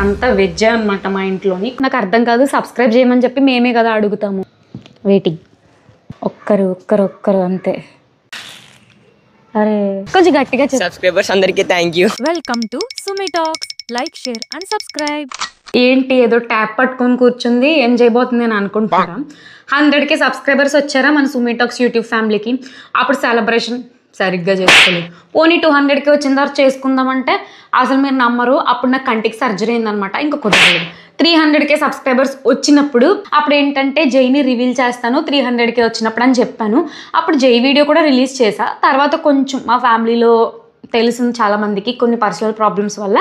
అంతా వెజ్ అన్నమాట మా ఇంట్లోని. నాకు అర్థం కాదు, సబ్స్క్రైబ్ చేయమని చెప్పి మేమే కదా అడుగుతాము. వెయిటింగ్ ఒక్కరు అంతే. అరే కొంచెం గట్టిగా సబ్స్క్రైబర్స్ అందరికీ thank you. Welcome to Sumi talks. Like, share and subscribe. ఏంటి ఏదో ట్యాప్ పట్టుకొని కూర్చుంది, ఏం చేయబోతుంది అని అనుకుంటున్నారా? 100K సబ్స్క్రైబర్స్ వచ్చారా మన సుమి టాక్స్ యూట్యూబ్ ఫ్యామిలీకి. అప్పుడు సెలబ్రేషన్ సరిగ్గా చేసుకోలేదు. పోనీ 200K వచ్చిన తర్వాత చేసుకుందామంటే అసలు మీరు నమ్మరు, అప్పుడు నాకు కంటికి సర్జరీ అయిందనమాట, ఇంకా కుదరలేదు. 300K సబ్స్క్రైబర్స్ వచ్చినప్పుడు అప్పుడు ఏంటంటే జైని రివీల్ చేస్తాను 300K వచ్చినప్పుడు అని చెప్పాను. అప్పుడు జై వీడియో కూడా రిలీజ్ చేశా. తర్వాత కొంచెం మా ఫ్యామిలీలో తెలిసిన చాలామందికి కొన్ని పర్సనల్ ప్రాబ్లమ్స్ వల్ల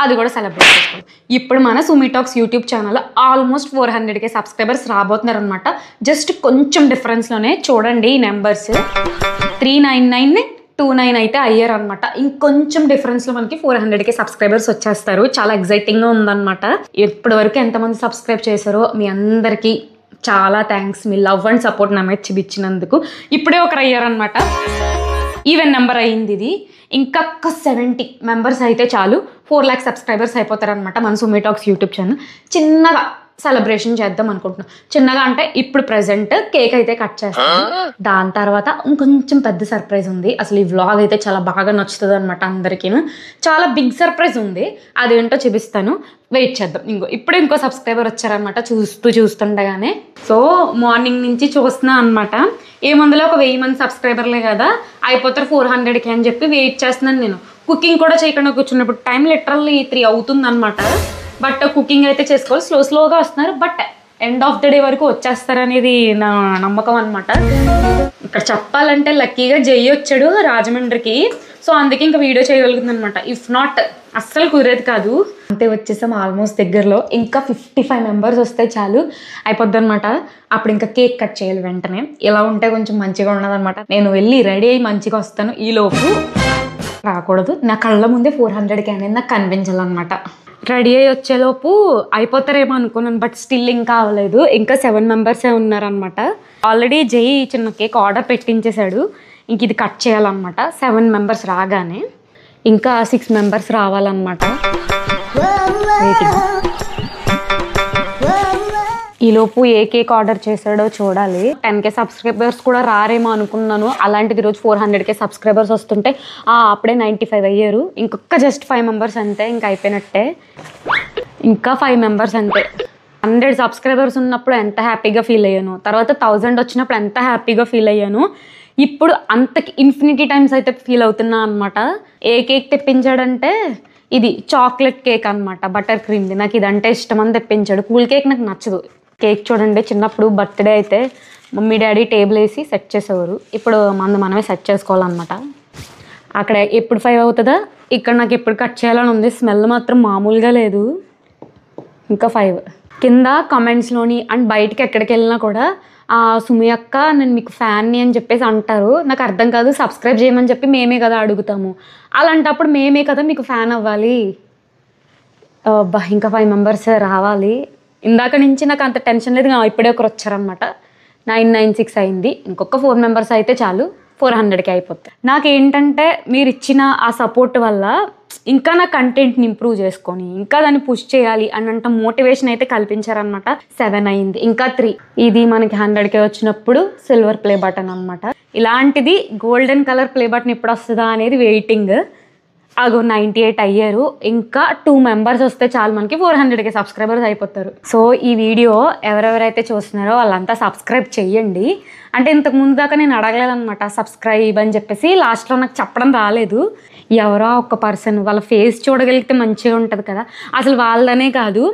అది కూడా సెలబ్రేట్ చేసుకోండి. ఇప్పుడు మన సుమి talks YouTube channel almost 400K subscribers రాబోతున్నారు అనమాట. జస్ట్ కొంచెం డిఫరెన్స్లోనే చూడండి ఈ నెంబర్స్. 39929 అయితే అయ్యారు అనమాట. ఇంకొంచెం డిఫరెన్స్లో మనకి 400K సబ్స్క్రైబర్స్ వచ్చేస్తారు. చాలా ఎగ్జైటింగ్గా ఉందన్నమాట. ఇప్పటి వరకు ఎంతమంది సబ్స్క్రైబ్ చేశారో మీ అందరికీ చాలా thanks. Me love and support నా మీద చూపించినందుకు. ఇప్పుడే ఒకరు అయ్యారనమాట. ఈవెన్ నెంబర్ అయింది ఇది. ఇంకొక 70 మెంబర్స్ అయితే చాలు 4 lakh సబ్స్క్రైబర్స్ అయిపోతారనమాట మన సుమి టాక్స్ యూట్యూబ్ ఛానల్. చిన్నగా సెలబ్రేషన్ చేద్దాం అనుకుంటున్నాం. చిన్నగా అంటే ఇప్పుడు ప్రెజెంట్ కేక్ అయితే కట్ చేస్తాను. దాని తర్వాత ఇంకొంచెం పెద్ద సర్ప్రైజ్ ఉంది. అసలు ఈ వ్లాగ్ అయితే చాలా బాగా నచ్చుతుంది అనమాట అందరికీ. చాలా బిగ్ సర్ప్రైజ్ ఉంది, అదేంటో చూపిస్తాను, వెయిట్ చేద్దాం. ఇప్పుడు ఇంకో సబ్స్క్రైబర్ వచ్చారనమాట చూస్తుండగానే. సో మార్నింగ్ నుంచి చూస్తున్నా అనమాట. ఏమందులో ఒక 1000 మంది సబ్స్క్రైబర్లే కదా, అయిపోతారు 400K అని చెప్పి వెయిట్ చేస్తున్నాను నేను. కుకింగ్ కూడా చేయకుండా కూర్చున్నప్పుడు టైం లిటరల్లీ 3 అవుతుంది అనమాట. బట్ కుకింగ్ అయితే చేసుకోవాలి, స్లోగా వస్తున్నారు. But end of the day వరకు వచ్చేస్తారనేది నా నమ్మకం అనమాట. ఇక్కడ చెప్పాలంటే లక్కీగా జై వచ్చాడు రాజమండ్రికి. సో అందుకే ఇంకా వీడియో చేయగలుగుతుంది అనమాట. ఇఫ్ నాట్ అస్సలు కుదిరేది కాదు. అంతే వచ్చేసాం ఆల్మోస్ట్ దగ్గరలో. ఇంకా 55 మెంబర్స్ వస్తే చాలు అయిపోద్ది అనమాట. అప్పుడు ఇంకా కేక్ కట్ చేయాలి వెంటనే. ఇలా ఉంటే కొంచెం మంచిగా ఉండదు అనమాట. నేను వెళ్ళి రెడీ అయ్యి మంచిగా వస్తాను. ఈలోపు రాకూడదు, నా కళ్ళ ముందే 400K అనేది నాకు కనిపించాలన్నమాట. రెడీ అయ్యి వచ్చేలోపు అయిపోతారేమో అనుకున్నాను, బట్ స్టిల్ ఇంకా అవ్వలేదు. ఇంకా 7 మెంబర్సే ఉన్నారనమాట. ఆల్రెడీ జై చిన్న కేక్ ఆర్డర్ పెట్టించేశాడు. ఇంక ఇది కట్ చేయాలన్నమాట. 7 మెంబర్స్ రాగానే ఇంకా 6 మెంబర్స్ రావాలన్నమాట. ఈలోపు ఏ కేక్ ఆర్డర్ చేశాడో చూడాలి. 10K సబ్స్క్రైబర్స్ కూడా రారేమో అనుకున్నాను. అలాంటిది ఈరోజు 400K సబ్స్క్రైబర్స్ వస్తుంటే అప్పుడే 95 అయ్యారు. ఇంకొక జస్ట్ 5 మెంబర్స్ అంతే, ఇంకా అయిపోయినట్టే. ఇంకా 5 మెంబర్స్ అంతే. 100 సబ్స్క్రైబర్స్ ఉన్నప్పుడు ఎంత హ్యాపీగా ఫీల్ అయ్యాను, తర్వాత 1000 వచ్చినప్పుడు ఎంత హ్యాపీగా ఫీల్ అయ్యాను. ఇప్పుడు అంతకి ఇన్ఫినిటీ టైమ్స్ అయితే ఫీల్ అవుతున్నా అనమాట. ఏ కేక్ తెప్పించాడంటే ఇది చాక్లెట్ కేక్ అనమాట, బటర్ క్రీమ్ది. నాకు ఇదంటే ఇష్టం అని తెప్పించాడు. కూల్ కేక్ నాకు నచ్చదు. కేక్ చూడండి, చిన్నప్పుడు బర్త్డే అయితే మమ్మీ డాడీ టేబుల్ వేసి సెట్ చేసేవారు. ఇప్పుడు మనమే సెట్ చేసుకోవాలన్నమాట. అక్కడ ఎప్పుడు 5 అవుతుందా, ఇక్కడ నాకు ఎప్పుడు కట్ చేయాలని ఉంది. స్మెల్ మాత్రం మామూలుగా లేదు. ఇంకా 5. కింద కామెంట్స్లోని అండ్ బయటికి ఎక్కడికి వెళ్ళినా కూడా సుమి అక్క నేను మీకు ఫ్యాన్ని అని చెప్పేసి అంటారు. నాకు అర్థం కాదు, సబ్స్క్రైబ్ చేయమని చెప్పి మేమే కదా అడుగుతాము. అలాంటప్పుడు మేమే కదా మీకు ఫ్యాన్ అవ్వాలి. ఇంకా 5 మెంబర్స్ రావాలి. ఇందాక నుంచి నాకు అంత టెన్షన్ లేదు. ఇప్పుడే ఒకరు వచ్చారనమాట. 996 అయింది. ఇంకొక 4 మెంబర్స్ అయితే చాలు 400K అయిపోతాయి. నాకేంటంటే మీరు ఇచ్చిన ఆ సపోర్ట్ వల్ల ఇంకా నా కంటెంట్ని ఇంప్రూవ్ చేసుకొని ఇంకా దాన్ని పుష్ చేయాలి అన్నంత మోటివేషన్ అయితే కల్పించారనమాట. 7 అయింది. ఇంకా 3. ఇది మనకి 100K వచ్చినప్పుడు సిల్వర్ ప్లే బటన్ అనమాట. ఇలాంటిది గోల్డెన్ కలర్ ప్లే బటన్ ఎప్పుడు వస్తుందా అనేది వెయిటింగ్. అగో 98 అయ్యారు. ఇంకా 2 మెంబర్స్ వస్తే చాలు మనకి 400K సబ్స్క్రైబర్స్ అయిపోతారు. సో ఈ వీడియో ఎవరెవరైతే చూస్తున్నారో వాళ్ళంతా సబ్స్క్రైబ్ చెయ్యండి. అంటే ఇంతకు ముందు దాకా నేను అడగలేదన్నమాట సబ్స్క్రైబ్ అని చెప్పేసి. లాస్ట్లో నాకు చెప్పడం రాలేదు. ఎవరో ఒక పర్సన్ వాళ్ళ ఫేస్ చూడగలిగితే మంచిగా ఉంటుంది కదా. అసలు వాళ్ళనే కాదు,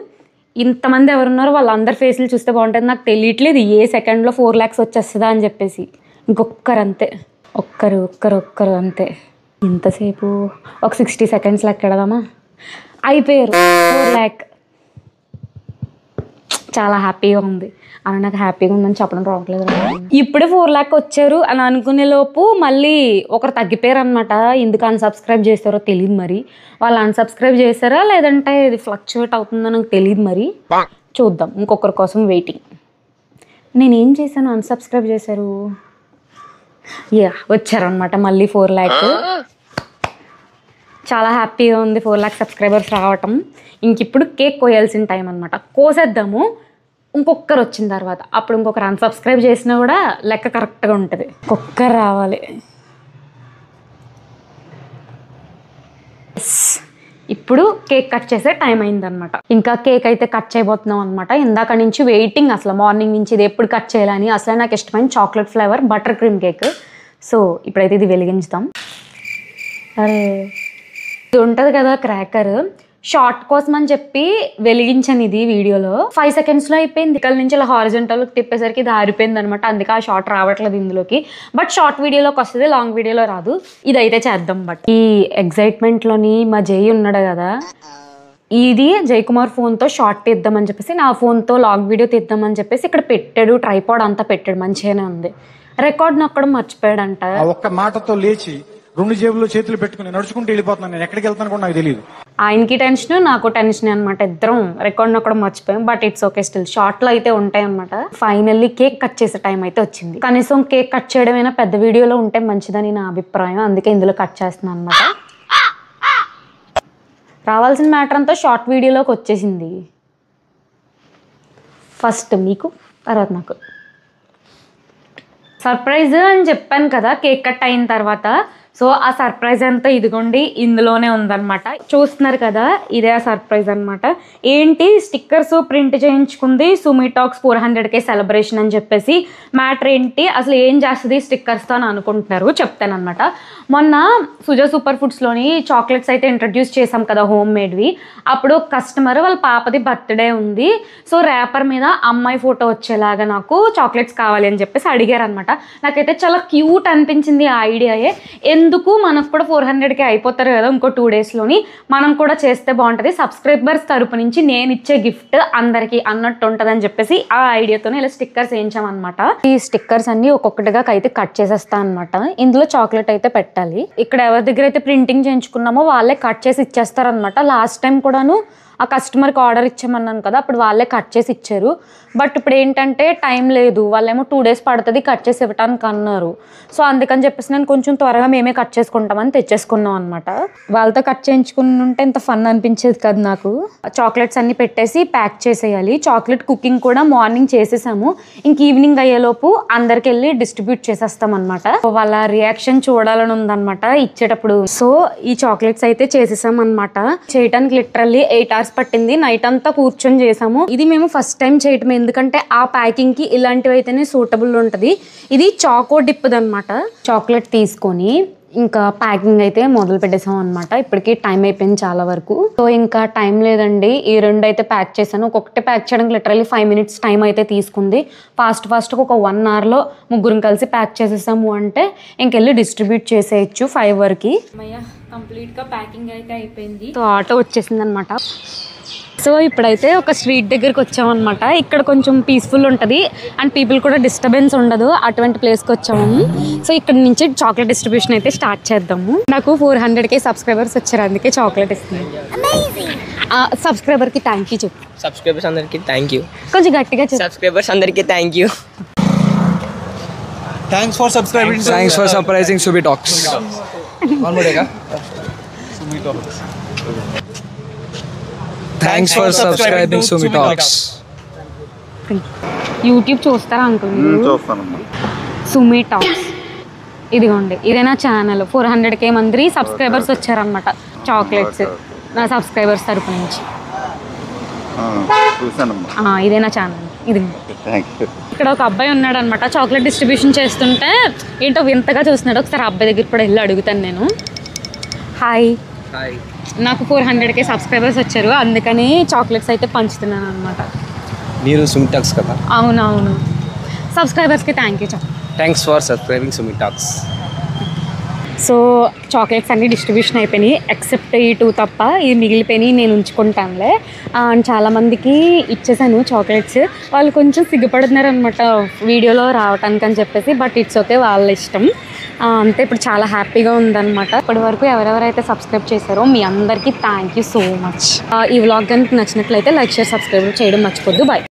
ఇంతమంది ఎవరున్నారో వాళ్ళందరి ఫేస్లు చూస్తే బాగుంటుంది. నాకు తెలియట్లేదు ఏ సెకండ్లో 4 lakhs వచ్చేస్తుందా అని చెప్పేసి. ఇంకొక్కరు అంతే, ఒక్కరు అంతే. ఇంతసేపు ఒక 60 seconds ఎక్కడదామా అయిపోయారు 4 lakh. చాలా హ్యాపీగా ఉంది. అని నాకు హ్యాపీగా ఉందని చెప్పడం రావట్లేదు. ఇప్పుడే 4 lakh వచ్చారు అని అనుకునే లోపు మళ్ళీ ఒకరు తగ్గిపోయారు అనమాట. ఎందుకు అన్సబ్స్క్రైబ్ చేస్తారో తెలియదు మరి. వాళ్ళు అన్సబ్స్క్రైబ్ చేస్తారా లేదంటే ఇది ఫ్లక్చువేట్ అవుతుందో నాకు తెలియదు మరి. చూద్దాం. ఇంకొకరి కోసం వెయిటింగ్. నేనేం చేశాను, అన్సబ్స్క్రైబ్ చేశారు. వచ్చారనమాట మళ్ళీ 4 lakh. చాలా హ్యాపీగా ఉంది 4 lakhs సబ్స్క్రైబర్స్ రావటం. ఇంక ఇప్పుడు కేక్ కోయాల్సిన టైం అనమాట. కోసేద్దాము, ఇంకొకరు వచ్చిన తర్వాత అప్పుడు ఇంకొకరు అన్సబ్స్క్రైబ్ చేసినా కూడా లెక్క కరెక్ట్గా ఉంటుంది. ఒక్కరు రావాలి. ఇప్పుడు కేక్ కట్ చేసే టైం అయిందనమాట. ఇంకా కేక్ అయితే కట్ చేయబోతున్నాం అనమాట. ఇందాక నుంచి వెయిటింగ్, అసలు మార్నింగ్ నుంచి ఇది ఎప్పుడు కట్ చేయాలని. అసలు నాకు ఇష్టమైన chocolate flavour butter cream cake. So ఇప్పుడైతే ఇది వెలిగించుతాం. అరే ఇది ఉంటుంది కదా క్రాకర్, షార్ట్ కోసం అని చెప్పి వెలిగించాను ఇది వీడియోలో. 5 secondsలో అయిపోయింది. ఇక్కడ నుంచి ఇలా హారిజంటల్కి తిప్పేసరికి ఇది ఆరిపోయింది అనమాట. అందుకే ఆ షార్ట్ రావట్లేదు ఇందులోకి. బట్ షార్ట్ వీడియోలోకి వస్తుంది, లాంగ్ వీడియోలో రాదు. ఇదైతే చేద్దాం. బట్ ఈ ఎగ్జైట్మెంట్లోని మా జై ఉన్నాడు కదా, ఇది జయకుమార్ ఫోన్తో షార్ట్ తీద్దామని చెప్పేసి నా ఫోన్తో లాంగ్ వీడియో తీద్దామని చెప్పేసి ఇక్కడ పెట్టాడు. ట్రైపాడ్ అంతా పెట్టాడు, మంచిగానే ఉంది. రికార్డ్ నొక్కడం మర్చిపోయాడంట. ఒక్క మాటతో లేచి 2 జేబుల్లో చేతులు పెట్టుకుని నడుచుకుంటూ వెళ్ళిపోతున్నాను. నేను ఎక్కడికి వెళ్తాను కూడా నాకు తెలియదు. ఆయనకి టెన్షన్, నాకు టెన్షన్ అనమాట. ఇద్దరం రికార్డ్ నొక్కడం మర్చిపోయాం. బట్ ఇట్స్ ఓకే, స్టిల్ షార్ట్లో అయితే ఉంటాయి అనమాట. ఫైనల్లీ కేక్ కట్ చేసే టైం అయితే వచ్చింది. కనీసం కేక్ కట్ చేయడమైనా పెద్ద వీడియోలో ఉంటే మంచిదని నా అభిప్రాయం. అందుకే ఇందులో కట్ చేస్తున్నాను అనమాట. రావాల్సిన మ్యాటర్ అంతా షార్ట్ వీడియోలోకి వచ్చేసింది. ఫస్ట్ మీకు, తర్వాత నాకు సర్ప్రైజ్ అని చెప్పాను కదా కేక్ కట్ అయిన తర్వాత. సో ఆ సర్ప్రైజ్ అంతా ఇదిగోండి ఇందులోనే ఉందన్నమాట. చూస్తున్నారు కదా, ఇదే ఆ సర్ప్రైజ్ అనమాట. ఏంటి స్టిక్కర్స్ ప్రింట్ చేయించుకుంది సుమి టాక్స్ 400K సెలబ్రేషన్ అని చెప్పేసి. మ్యాటర్ ఏంటి, అసలు ఏం చేస్తుంది స్టిక్కర్స్తో అని అనుకుంటున్నారు, చెప్తానమాట. మొన్న సుజా సూపర్ ఫుడ్స్లోని చాక్లెట్స్ అయితే ఇంట్రడ్యూస్ చేసాం కదా, హోమ్ మేడ్వి. అప్పుడు కస్టమర్ వాళ్ళ పాపది బర్త్డే ఉంది, సో ర్యాపర్ మీద అమ్మాయి ఫోటో వచ్చేలాగా నాకు చాక్లెట్స్ కావాలి అని చెప్పేసి అడిగారు అనమాట. నాకైతే చాలా క్యూట్ అనిపించింది ఆ ఐడియాయే. ఎందుకు మనకు కూడా 400K అయిపోతారు కదా ఇంకో 2 daysలోని, మనం కూడా చేస్తే బాగుంటుంది. సబ్స్క్రైబర్స్ తరపు నుంచి నేను ఇచ్చే గిఫ్ట్ అందరికి అన్నట్టు ఉంటుంది అని చెప్పేసి ఆ ఐడియాతోనే ఇలా స్టిక్కర్స్ వేయించామన్నమాట. ఈ స్టిక్కర్స్ అన్ని ఒక్కొక్కటిగా అయితే కట్ చేసేస్తా అనమాట. ఇందులో చాక్లెట్ అయితే పెట్టాలి. ఇక్కడ ఎవరి దగ్గర అయితే ప్రింటింగ్ చేయించుకున్నామో వాళ్ళే కట్ చేసి ఇచ్చేస్తారనమాట. లాస్ట్ టైం కూడాను ఆ కస్టమర్కి ఆర్డర్ ఇచ్చామన్నాను కదా, అప్పుడు వాళ్ళే కట్ చేసి ఇచ్చారు. బట్ ఇప్పుడు ఏంటంటే టైం లేదు, వాళ్ళేమో 2 days పడుతుంది కట్ చేసి ఇవ్వటానికి అన్నారు. సో అందుకని చెప్పేసి నేను కొంచెం త్వరగా మేమే కట్ చేసుకుంటామని తెచ్చేసుకున్నాం అనమాట. వాళ్ళతో కట్ చేయించుకుని ఉంటే ఇంత ఫన్ అనిపించేది కదా నాకు. చాక్లెట్స్ అన్ని పెట్టేసి ప్యాక్ చేసేయాలి. చాక్లెట్ కుకింగ్ కూడా మార్నింగ్ చేసేసాము. ఇంక ఈవినింగ్ అయ్యేలోపు అందరికి వెళ్ళి డిస్ట్రిబ్యూట్ చేసేస్తాం అనమాట. వాళ్ళ రియాక్షన్ చూడాలని ఉందన్నమాట ఇచ్చేటప్పుడు. సో ఈ చాక్లెట్స్ అయితే చేసేసాం అనమాట. చేయడానికి లిటరల్లీ 8 hours పట్టింది. నైట్ అంతా కూర్చొని చేసాము. ఇది మేము ఫస్ట్ టైం చేయటం, ఎందుకంటే ఆ ప్యాకింగ్ కి ఇలాంటివి అయితేనే సూటబుల్ ఉంటుంది. ఇది చాకో డిప్ అనమాట. చాక్లెట్ తీసుకొని ఇంకా ప్యాకింగ్ అయితే మొదలు పెట్టేసాం అనమాట. ఇప్పటికి టైం అయిపోయింది చాలా వరకు. సో ఇంకా టైం లేదండి. ఈ 2 అయితే ప్యాక్ చేశాను. ఒక్కొక్కటి ప్యాక్ చేయడానికి లిటరల్లీ 5 minutes టైం అయితే తీసుకుంది. ఫాస్ట్గా ఒక 1 hourలో ముగ్గురం కలిసి ప్యాక్ చేసేసాము అంటే ఇంకెళ్ళి డిస్ట్రిబ్యూట్ చేసేయచ్చు 5 వరకు. కంప్లీట్గా ప్యాకింగ్ అయితే అయిపోయింది. సో ఆటో వచ్చేసింది అనమాట. సో ఇప్పుడైతే ఒక స్ట్రీట్ దగ్గరికి వచ్చామన్నమాట. ఇక్కడ కొంచెం పీస్ఫుల్ ఉంటుంది అండ్ పీపుల్ కూడా డిస్టర్బెన్స్ ఉండదు, అటువంటి ప్లేస్కి వచ్చాము. సో ఇక్కడ నుంచి చాక్లెట్ డిస్ట్రిబ్యూషన్ అయితే స్టార్ట్ చేద్దాము. నాకు 400K సబ్స్క్రైబర్స్ వచ్చారు, అందుకే చాక్లెట్ ఇస్తున్నాను. సబ్స్క్రైబర్కి థ్యాంక్ యూ చెప్పు. సబ్స్క్రైబర్స్ అందరికీ థ్యాంక్ యూ. కొంచెం గట్టిగా చెప్పు. సబ్స్క్రైబర్స్ అందరికీ thank you. Thanks for subscribing. Thanks for surprising Subi Talks. Thanks for subscribing Sumi Talks. YouTube చూస్తారా అంకుల్? సుమి టాక్స్ ఇదిగోండి, ఇదే నా ఛానల్. 400K మంది సబ్స్క్రైబర్స్ వచ్చారనమాట చాక్లెట్స్ నా సబ్స్క్రైబర్స్ తరపు నుంచి. ఇదే నా ఛానల్. ఇది ఇక్కడ ఒక అబ్బాయి ఉన్నాడు అనమాట, చాక్లెట్ డిస్ట్రిబ్యూషన్ చేస్తుంటే ఏంటో వింతగా చూస్తున్నాడు. ఒకసారి అబ్బాయి దగ్గర కూడా వెళ్ళి అడుగుతాను నేను. హాయ్, నాకు 400K సబ్స్క్రైబర్స్ వచ్చారు, అందుకని చాక్లెట్స్ అయితే పంచుతున్నాను అనమాట. మీరు సుమి టాక్స్ కదా? అవునవును. సబ్స్క్రైబర్స్కి thank you. Thanks for subscribing Sumi talks. So chocolates అన్నీ డిస్ట్రిబ్యూషన్ అయిపోయినాయి, ఎక్సెప్ట్ ఈ 2 తప్ప. ఇది మిగిలిపోయినాయి, నేను ఉంచుకుంటానులే. అండ్ చాలామందికి ఇచ్చేసాను చాక్లెట్స్. వాళ్ళు కొంచెం సిగ్గుపడుతున్నారు అనమాట వీడియోలో రావటానికి అని చెప్పేసి. బట్ ఇట్స్ ఓకే, వాళ్ళ ఇష్టం అంతే. ఇప్పుడు చాలా హ్యాపీగా ఉందన్నమాట. ఇప్పటి వరకు ఎవరెవరైతే సబ్స్క్రైబ్ చేశారో మీ అందరికీ థ్యాంక్ యూ సో మచ్. ఈ వ్లాగ్ కనుక నచ్చినట్లయితే లైక్, షేర్, సబ్స్క్రైబ్ చేయడం మర్చిపోద్దు. బాయ్.